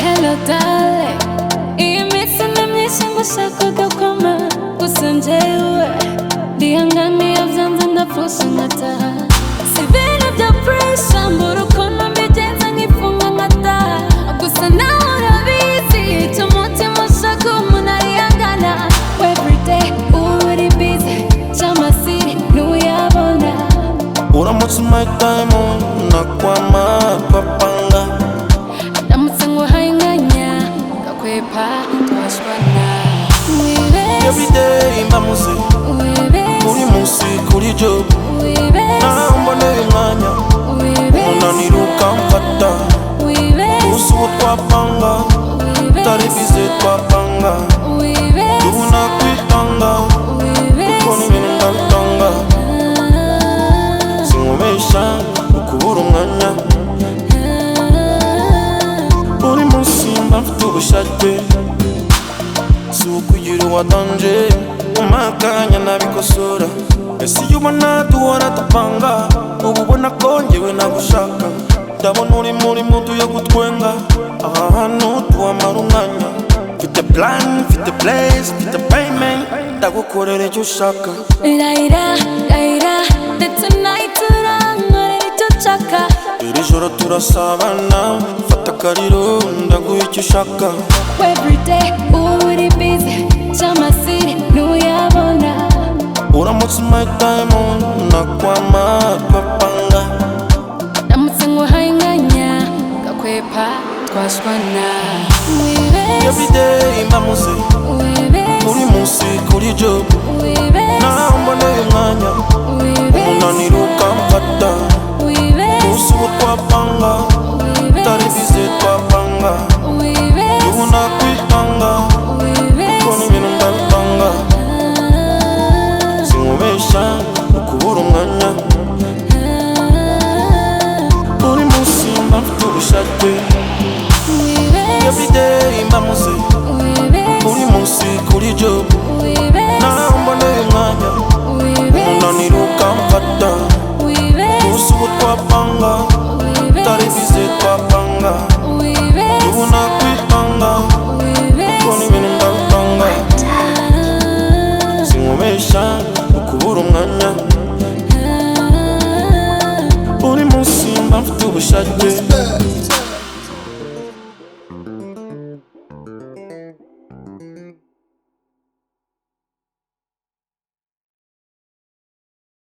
Hello darling, iyi minsi ni myinshi ngushakaga kwama, gusa njyewe ndihanganiye byanze ndapfusha nkataha. Si ibintu bya pressure, mbura ukuntu mbigenza nkifunga nkataha. Gusa nawe urabizi icyo umutima ushaka umuntu arihangana. Everyday uba uri busy, cy'amasiri ntuyabona. Uramutse my time nakwama papanga. Ndamutse nguhaye inganya ngakwepa twashwana. Everyday mbamuze buri munsi kuri job, naho mboneye umwanya umunaniro ukamfata. Gusa ubu twapanga tutari bize twapanga, ubu nakwitanga kuko n'ibintu ndabitanga. Sinkubesha ukubura umwanya, buri munsi mba mfite ubushake. Si ukugira uwadanje umakanya nabikosora. Ese iyo ubona duhora dupanga, uba ubona ko njyewe nagushaka. Ndabona uri muri mudu yo gutwenga, aha hantu tuhamara umwanya. Mfite plan, mfite place, mfite payment, ndagukorera icyo ushaka. Raira, raira, ndetse tonight turankorera icyo ushaka. Iri joro turasabana, fata akariro ndaguha icyo ushaka. Everyday uba uri busy, cy'amasiri ntuyabona. Uramutse my time nakwama papanga. Ndamutse nguhaye inganya ngakwepa twashwana. Everyday mbamuze buri munsi kuri job, naho mboneye umwanya umunaniro ukamfata. Gusa ubu twapanga tutari bize twapanga, ubu nakwitanga kuko n'ibintu ndabitanga. Sinkubesha ukubura umwanya, buri munsi mba mfite ubushake. Everyday mbamuze buri munsi kuri job, naho mboneye umwanya umunaniro ukamfata. Gusa ubu twapanga tutari bize twapanga, ubu nakwitanga kuko n'ibintu ndabitanga. Sinkubesha ukubura umwanya, buri munsi mba mfite ubushake.